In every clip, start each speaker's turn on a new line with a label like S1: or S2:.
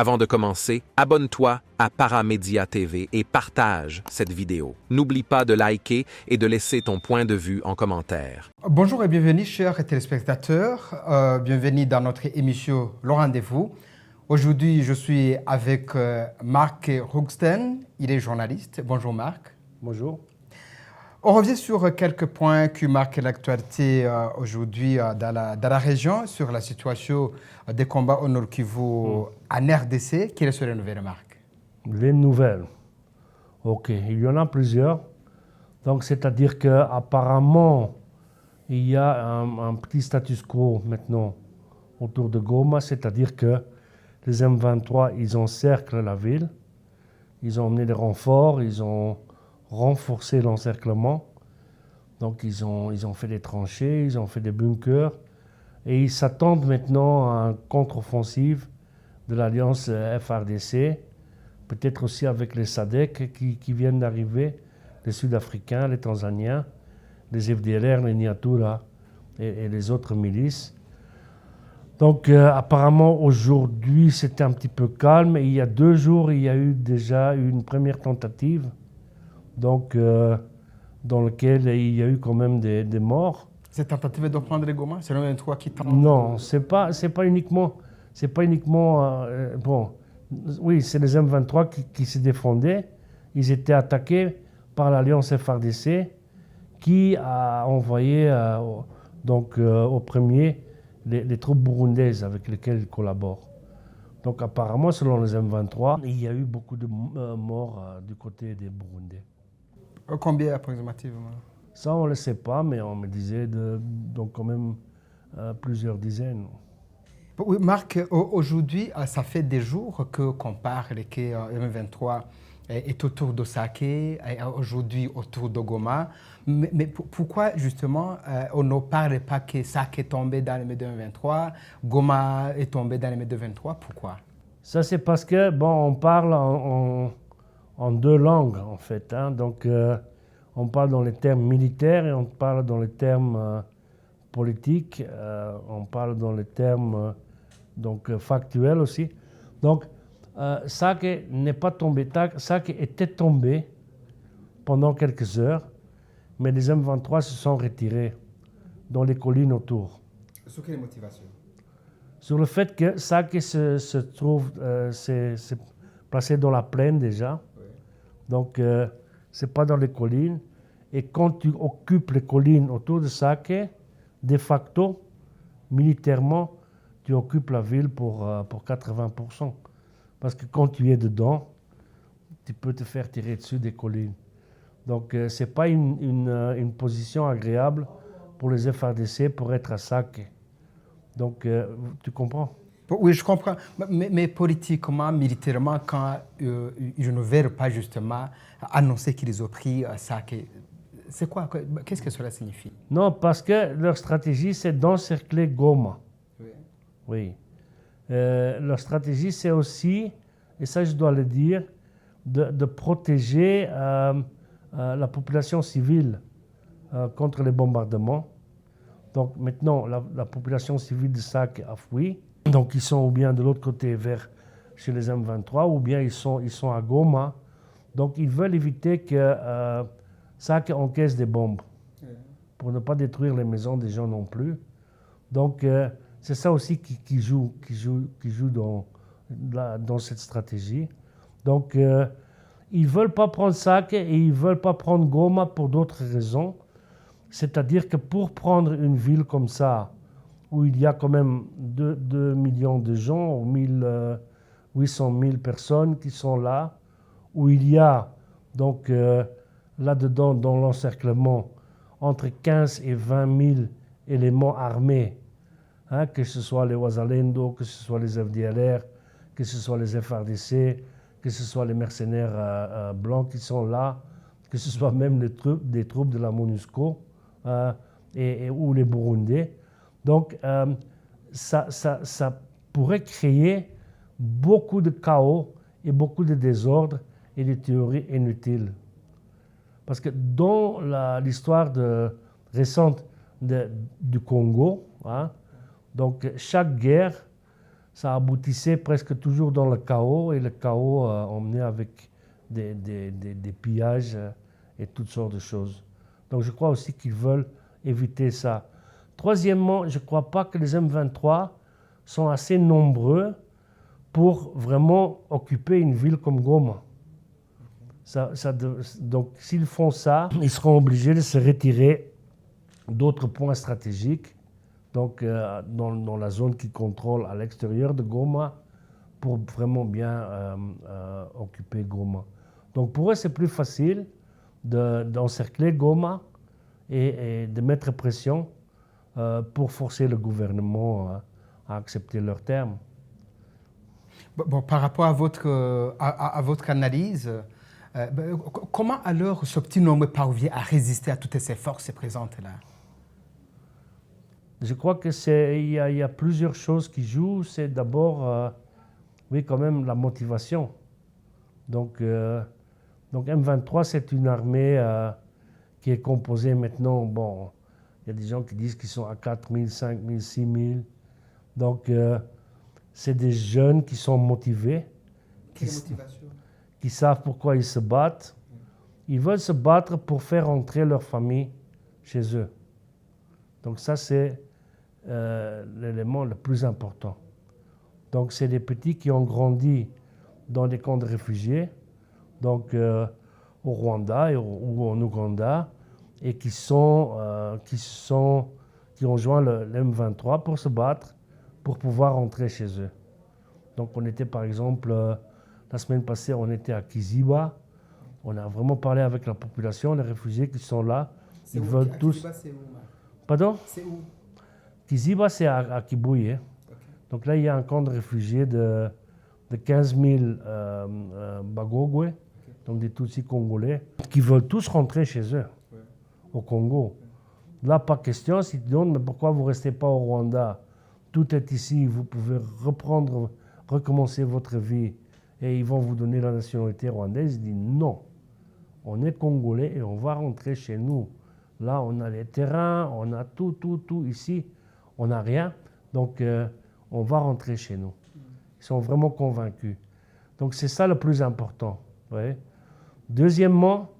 S1: Avant de commencer, abonne-toi à Paramédia TV et partage cette vidéo. N'oublie pas de liker et de laisser ton point de vue en commentaire.
S2: Bonjour et bienvenue chers téléspectateurs, bienvenue dans notre émission Le Rendez-vous. Aujourd'hui je suis avec Marc Rougsten, il est journaliste. Bonjour Marc.
S3: Bonjour.
S2: On revient sur quelques points qui marquent l'actualité aujourd'hui dans la région, sur la situation des combats au Nord Kivu en RDC. Quelles sont les nouvelles, Marc?
S3: Les nouvelles. Ok, il y en a plusieurs. Donc, c'est-à-dire qu'apparemment, il y a un petit status quo maintenant autour de Goma, c'est-à-dire que les M23, ils encerclent la ville. Ils ont emmené des renforts, ils ont renforcé l'encerclement. Donc, ils ont fait des tranchées, ils ont fait des bunkers. Et ils s'attendent maintenant à une contre-offensive de l'alliance FARDC, peut-être aussi avec les SADC qui viennent d'arriver, les Sud-Africains, les Tanzaniens, les FDLR, les Nyatura et les autres milices. Donc apparemment aujourd'hui c'était un petit peu calme et il y a 2 jours il y a eu déjà une première tentative, donc dans laquelle il y a eu quand même des morts.
S2: Cette tentative de prendre les Goma, c'est le 23 qui tente?
S3: Non, c'est pas uniquement bon. Oui, c'est les M23 qui se défendaient. Ils étaient attaqués par l'alliance FARDC qui a envoyé au premier les troupes burundaises avec lesquelles ils collaborent. Donc apparemment, selon les M23, il y a eu beaucoup de morts du côté des Burundais.
S2: Combien approximativement?
S3: Ça, on ne le sait pas, mais on me disait donc quand même plusieurs dizaines.
S2: Oui, Marc, aujourd'hui, ça fait des jours qu'on parle que M23 est autour de Sake, et aujourd'hui autour de Goma. Mais pourquoi, justement, on ne parle pas que Sake est tombé dans les mains de M23, Goma est tombé dans les mains de M23? Pourquoi?
S3: Ça, c'est parce que, on parle en 2 langues, en fait. Hein. Donc, on parle dans les termes militaires et on parle dans les termes politiques. On parle dans les termes factuels aussi. Donc, Sake n'est pas tombé. Sake était tombé pendant quelques heures, mais les M23 se sont retirés dans les collines autour.
S2: Sur quelle motivation?
S3: Sur le fait que Sake se trouve, c'est placé dans la plaine déjà. Oui. Donc, c'est pas dans les collines. Et quand tu occupes les collines autour de Sake, de facto, militairement, tu occupes la ville pour 80%. Parce que quand tu es dedans, tu peux te faire tirer dessus des collines. Donc, ce n'est pas une position agréable pour les FARDC pour être à Sake. Donc, tu comprends?
S2: Oui, je comprends. Mais politiquement, militairement, quand ils ne veulent pas justement annoncer qu'ils ont pris Sake, c'est quoi? Qu'est-ce que cela signifie?
S3: Non, parce que leur stratégie, c'est d'encercler Goma. Oui. Leur stratégie, c'est aussi, et ça je dois le dire, de protéger la population civile contre les bombardements. Donc maintenant, la population civile de Sake a fui. Donc ils sont ou bien de l'autre côté chez les M23, ou bien ils sont à Goma. Donc ils veulent éviter que Sake encaisse des bombes pour ne pas détruire les maisons des gens non plus. Donc c'est ça aussi qui joue dans cette stratégie. Donc ils ne veulent pas prendre Sake et ils ne veulent pas prendre Goma pour d'autres raisons. C'est-à-dire que pour prendre une ville comme ça, où il y a quand même 2 millions de gens, 800 000 personnes qui sont là, où il y a donc là-dedans, dans l'encerclement, entre 15 et 20 000 éléments armés, hein, que ce soit les Wazalendo, que ce soit les FDLR, que ce soit les FARDC, que ce soit les mercenaires blancs qui sont là, que ce soit même des troupes de la MONUSCO ou les Burundais. Donc, ça pourrait créer beaucoup de chaos et beaucoup de désordre et de théories inutiles. Parce que dans l'histoire récente du Congo, hein, donc chaque guerre, ça aboutissait presque toujours dans le chaos, et le chaos emmenait avec des pillages et toutes sortes de choses. Donc je crois aussi qu'ils veulent éviter ça. Troisièmement, je ne crois pas que les M23 sont assez nombreux pour vraiment occuper une ville comme Goma. Donc s'ils font ça, ils seront obligés de se retirer d'autres points stratégiques, donc dans la zone qu'ils contrôlent à l'extérieur de Goma, pour vraiment bien occuper Goma. Donc pour eux, c'est plus facile d'encercler Goma et de mettre pression pour forcer le gouvernement à accepter leurs termes.
S2: Bon, par rapport à votre analyse, comment alors ce petit nombre parvient à résister à toutes ces forces présentes-là?
S3: Je crois qu'il y a plusieurs choses qui jouent. C'est d'abord, oui, quand même la motivation. Donc M23, c'est une armée qui est composée maintenant, bon, il y a des gens qui disent qu'ils sont à 4 000, 5 000, 6 000. Donc c'est des jeunes qui sont motivés, qui savent pourquoi ils se battent. Ils veulent se battre pour faire entrer leur famille chez eux. Donc ça, c'est l'élément le plus important. Donc c'est des petits qui ont grandi dans des camps de réfugiés, donc au Rwanda ou en Ouganda, et qui ont joint le M23 pour se battre, pour pouvoir rentrer chez eux. Donc on était par exemple, la semaine passée, on était à Kiziba. On a vraiment parlé avec la population, les réfugiés qui sont là. Ils veulent tous...
S2: Kiziba, c'est où?
S3: Pardon?
S2: C'est où?
S3: Kiziba, c'est à Kibuye. Okay. Donc là, il y a un camp de réfugiés de 15 000 Bagogwe, okay. Donc des Tutsis congolais, qui veulent tous rentrer chez eux, ouais. Au Congo. Ouais. Là, pas question, s'ils te demandent, mais pourquoi vous ne restez pas au Rwanda? Tout est ici, vous pouvez recommencer votre vie, et ils vont vous donner la nationalité rwandaise. Ils disent non, on est congolais et on va rentrer chez nous. Là, on a les terrains, on a tout ici. On n'a rien, donc on va rentrer chez nous. Ils sont vraiment convaincus. Donc c'est ça le plus important. Ouais. Deuxièmement,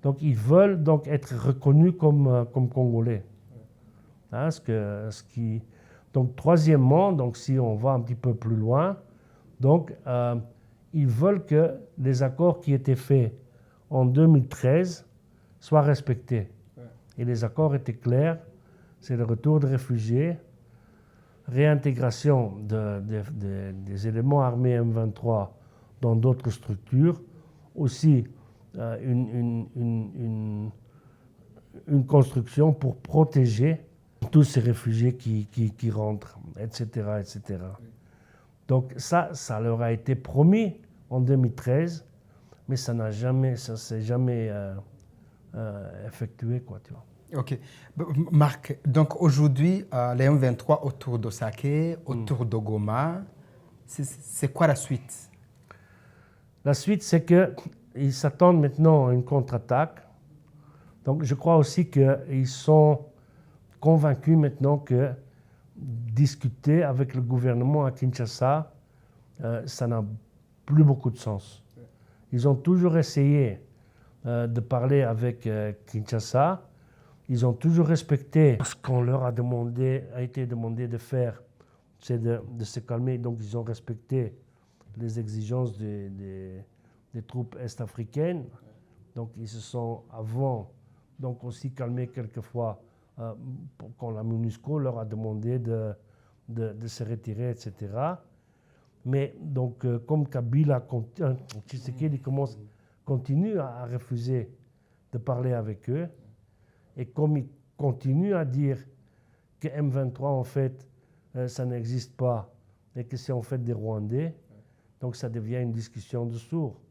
S3: donc ils veulent donc être reconnus comme Congolais. Hein, donc troisièmement, donc si on va un petit peu plus loin, donc ils veulent que les accords qui étaient faits en 2013 soient respectés. Et les accords étaient clairs. C'est le retour de réfugiés, réintégration des éléments armés M23 dans d'autres structures, aussi une construction pour protéger tous ces réfugiés qui rentrent, etc., etc. Donc ça leur a été promis en 2013, mais ça s'est jamais effectué, quoi, tu vois.
S2: Ok. Marc, donc aujourd'hui, les M23 autour d'Osake, autour de Goma, c'est quoi la suite?
S3: La suite, c'est qu'ils s'attendent maintenant à une contre-attaque. Donc je crois aussi qu'ils sont convaincus maintenant que discuter avec le gouvernement à Kinshasa, ça n'a plus beaucoup de sens. Ils ont toujours essayé de parler avec Kinshasa. Ils ont toujours respecté ce qu'on leur a été demandé de faire, c'est de se calmer. Donc ils ont respecté les exigences des troupes est-africaines. Donc ils se sont avant donc aussi calmés quelquefois quand la MONUSCO leur a demandé de se retirer, etc. Mais donc comme Kabila, Tshisekedi continue à refuser de parler avec eux, et comme ils continuent à dire que M23, en fait, ça n'existe pas et que c'est en fait des Rwandais, donc ça devient une discussion de sourds.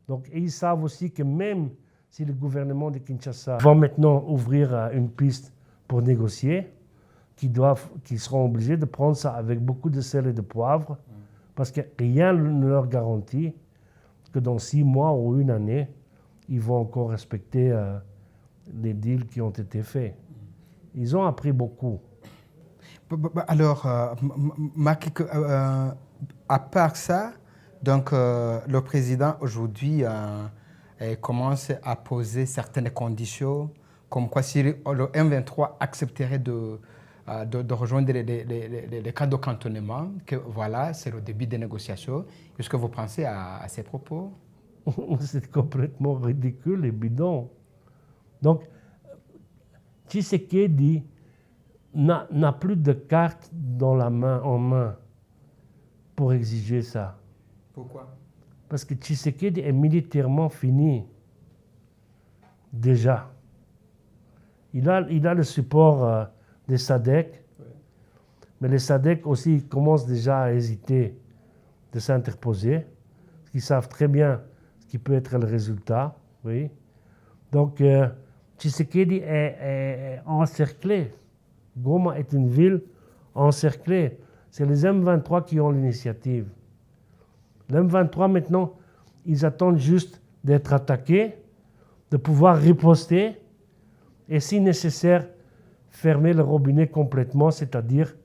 S3: Donc, et ils savent aussi que même si le gouvernement de Kinshasa va maintenant ouvrir une piste pour négocier, qu'ils seront obligés de prendre ça avec beaucoup de sel et de poivre, parce que rien ne leur garantit que dans 6 mois ou une année, ils vont encore respecter les deals qui ont été faits. Ils ont appris beaucoup.
S2: Alors, Marc, À part ça, donc, le président aujourd'hui commence à poser certaines conditions, comme quoi si le M23 accepterait de rejoindre les camps de cantonnement, que voilà, c'est le début des négociations. Est-ce que vous pensez à ces propos?
S3: C'est complètement ridicule et bidon. Donc, Tshisekedi n'a plus de carte en main pour exiger ça.
S2: Pourquoi?
S3: Parce que Tshisekedi est militairement fini. Déjà. Il a le support des SADC, mais les SADC aussi commencent déjà à hésiter de s'interposer, parce qu'ils savent très bien ce qui peut être le résultat. Oui. Donc, Tshisekedi est encerclé. Goma est une ville encerclée. C'est les M23 qui ont l'initiative. Les M23, maintenant, ils attendent juste d'être attaqués, de pouvoir riposter, et si nécessaire, fermer le robinet complètement, c'est-à-dire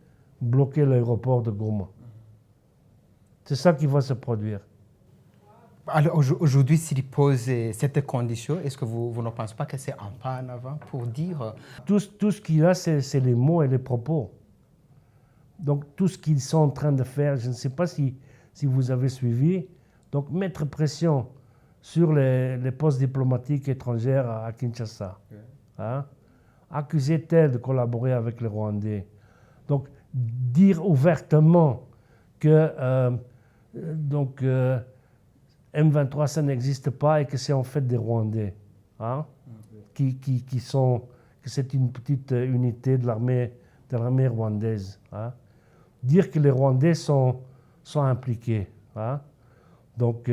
S3: bloquer l'aéroport de Goma. C'est ça qui va se produire.
S2: Alors aujourd'hui, s'il pose cette condition, est-ce que vous ne pensez pas que c'est un pas en avant pour dire...
S3: Tout ce qu'il y a, c'est les mots et les propos. Donc tout ce qu'ils sont en train de faire, je ne sais pas si vous avez suivi, donc mettre pression sur les postes diplomatiques étrangers à Kinshasa. Okay. Hein? Accuser tel de collaborer avec les Rwandais. Donc dire ouvertement que M23 ça n'existe pas et que c'est en fait des Rwandais. Hein? Okay. Que c'est une petite unité de l'armée rwandaise. Hein? Dire que les Rwandais sont impliqués. Hein? Donc,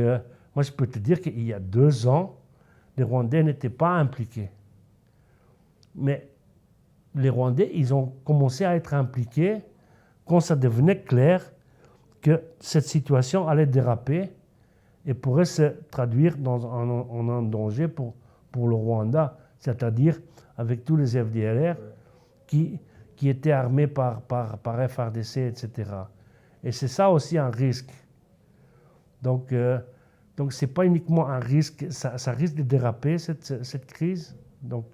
S3: moi, je peux te dire qu'il y a 2 ans, les Rwandais n'étaient pas impliqués. Mais les Rwandais, ils ont commencé à être impliqués quand ça devenait clair que cette situation allait déraper et pourrait se traduire en un danger pour le Rwanda, c'est-à-dire avec tous les FDLR qui étaient armés par FARDC, etc. Et c'est ça aussi un risque. Donc ce n'est pas uniquement un risque, ça risque de déraper cette crise. Donc,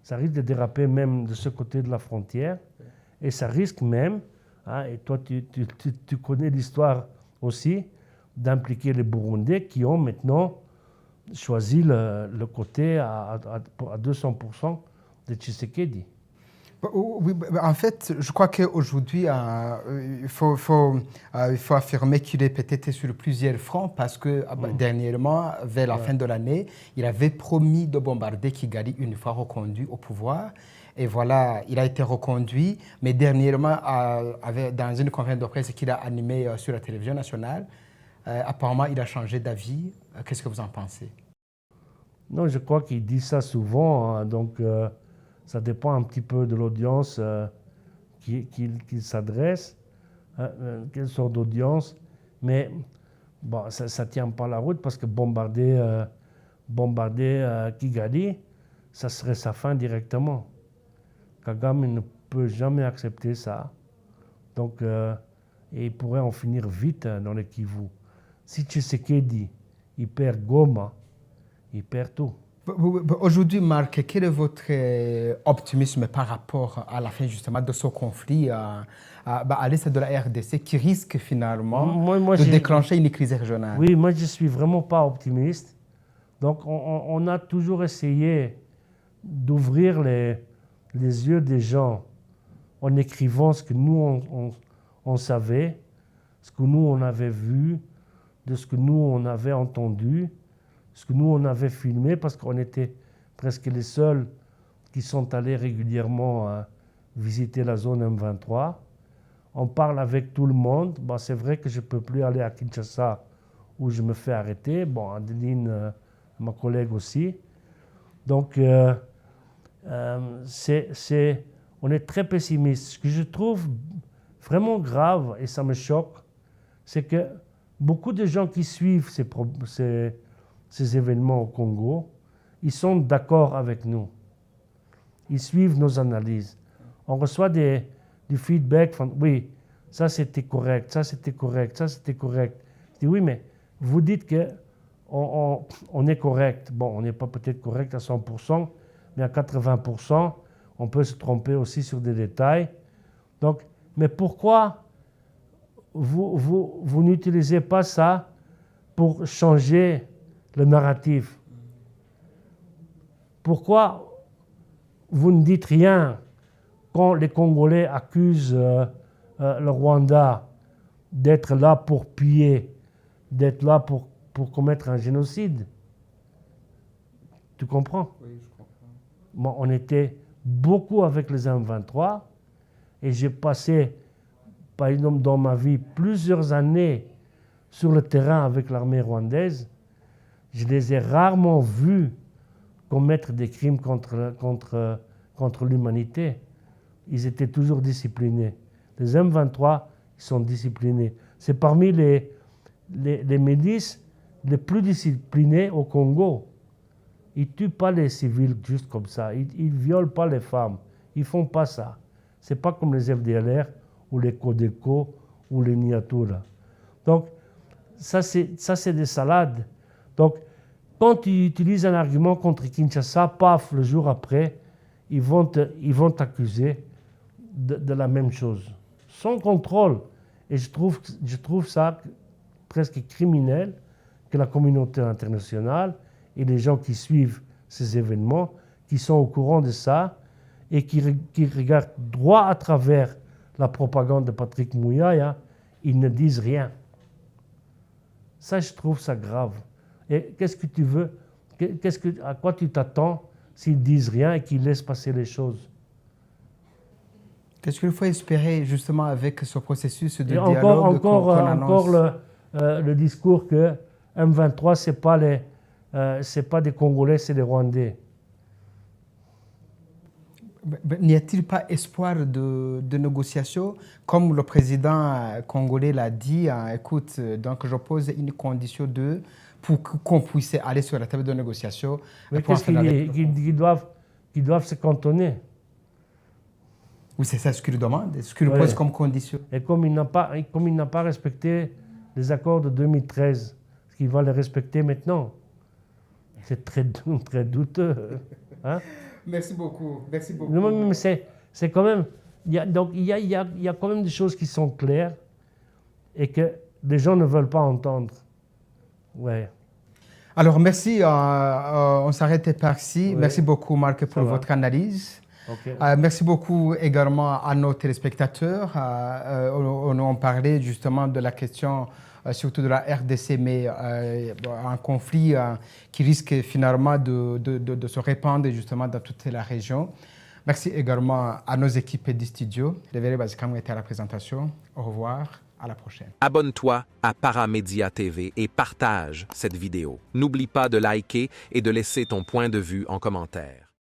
S3: ça risque de déraper même de ce côté de la frontière. Et ça risque même, hein, et toi tu connais l'histoire aussi, d'impliquer les Burundais qui ont maintenant choisi le côté à 200% de Tshisekedi.
S2: Oui, en fait, je crois qu'aujourd'hui, il faut affirmer qu'il est peut-être sur plusieurs fronts parce que dernièrement, vers la fin de l'année, il avait promis de bombarder Kigali une fois reconduit au pouvoir. Et voilà, il a été reconduit, mais dernièrement, dans une conférence de presse qu'il a animée sur la télévision nationale, apparemment, il a changé d'avis. Qu'est-ce que vous en pensez?
S3: Non, je crois qu'il dit ça souvent, hein, donc... ça dépend un petit peu de l'audience qu'il s'adresse, quelle sorte d'audience. Mais bon, ça ne tient pas la route parce que bombarder Kigali, ça serait sa fin directement. Kagame ne peut jamais accepter ça. Donc, et il pourrait en finir vite dans le Kivu. Si Tshisekedi, il perd Goma, il perd tout.
S2: Aujourd'hui, Marc, quel est votre optimisme par rapport à la fin justement de ce conflit à l'est de la RDC qui risque finalement de déclencher une crise régionale?
S3: Oui, moi je ne suis vraiment pas optimiste. Donc on a toujours essayé d'ouvrir les yeux des gens en écrivant ce que nous on savait, ce que nous on avait vu, de ce que nous on avait entendu, ce que nous, on avait filmé, parce qu'on était presque les seuls qui sont allés régulièrement visiter la zone M23. On parle avec tout le monde. Bon, c'est vrai que je ne peux plus aller à Kinshasa où je me fais arrêter. Bon, Adeline, ma collègue aussi. Donc, on est très pessimiste. Ce que je trouve vraiment grave, et ça me choque, c'est que beaucoup de gens qui suivent ces événements au Congo, ils sont d'accord avec nous. Ils suivent nos analyses. On reçoit du feedback, oui, ça c'était correct, ça c'était correct, ça c'était correct. Je dis oui, mais vous dites que on est correct. Bon, on n'est pas peut-être correct à 100%, mais à 80%, on peut se tromper aussi sur des détails. Donc, mais pourquoi vous n'utilisez pas ça pour changer le narratif? Pourquoi vous ne dites rien quand les Congolais accusent le Rwanda d'être là pour piller, d'être là pour commettre un génocide? Tu comprends?
S2: Oui, je comprends.
S3: Bon, on était beaucoup avec les M23 et j'ai passé, par exemple, dans ma vie, plusieurs années sur le terrain avec l'armée rwandaise. Je les ai rarement vus commettre des crimes contre l'humanité. Ils étaient toujours disciplinés. Les M23, ils sont disciplinés. C'est parmi les milices les plus disciplinés au Congo. Ils ne tuent pas les civils juste comme ça. Ils ne violent pas les femmes. Ils ne font pas ça. Ce n'est pas comme les FDLR ou les Codeco ou les Niatura. Donc, ça c'est des salades. Donc, quand tu utilises un argument contre Kinshasa, paf, le jour après, ils vont t'accuser de la même chose. Sans contrôle. Et je trouve ça presque criminel que la communauté internationale et les gens qui suivent ces événements, qui sont au courant de ça et qui regardent droit à travers la propagande de Patrick Mouyaya, ils ne disent rien. Ça, je trouve ça grave. Et qu'est-ce que tu veux? À quoi tu t'attends s'ils disent rien et qu'ils laissent passer les choses?
S2: Qu'est-ce qu'il faut espérer justement avec ce processus de
S3: et
S2: dialogue qu'on
S3: encore
S2: annonce?
S3: le discours que M23, c'est pas des Congolais, c'est des Rwandais.
S2: N'y a-t-il pas espoir de négociation? Comme le président congolais l'a dit, écoute, donc je pose une condition pour qu'on puisse aller sur la table de négociation.
S3: Mais qu'est-ce qu'ils doivent se cantonner?
S2: Oui, c'est ça ce qu'il demande, ce qu'il
S3: Ouais.
S2: pose comme condition.
S3: Et comme il n'a pas respecté les accords de 2013, est-ce qu'il va les respecter maintenant? C'est très, très douteux. Hein?
S2: Merci beaucoup. Merci beaucoup.
S3: Non, mais c'est quand même... Il y a quand même des choses qui sont claires et que les gens ne veulent pas entendre. Ouais.
S2: Alors, merci. On s'arrête par-ci.
S3: Oui.
S2: Merci beaucoup, Marc, pour votre analyse.
S3: Okay.
S2: Merci beaucoup également à nos téléspectateurs. On parlait justement de la question, surtout de la RDC, mais un conflit qui risque finalement de se répandre justement dans toute la région. Merci également à nos équipes du studio. Révéré Bazikam était à la présentation. Au revoir. À la prochaine.
S1: Abonne-toi à Paramédia TV et partage cette vidéo. N'oublie pas de liker et de laisser ton point de vue en commentaire.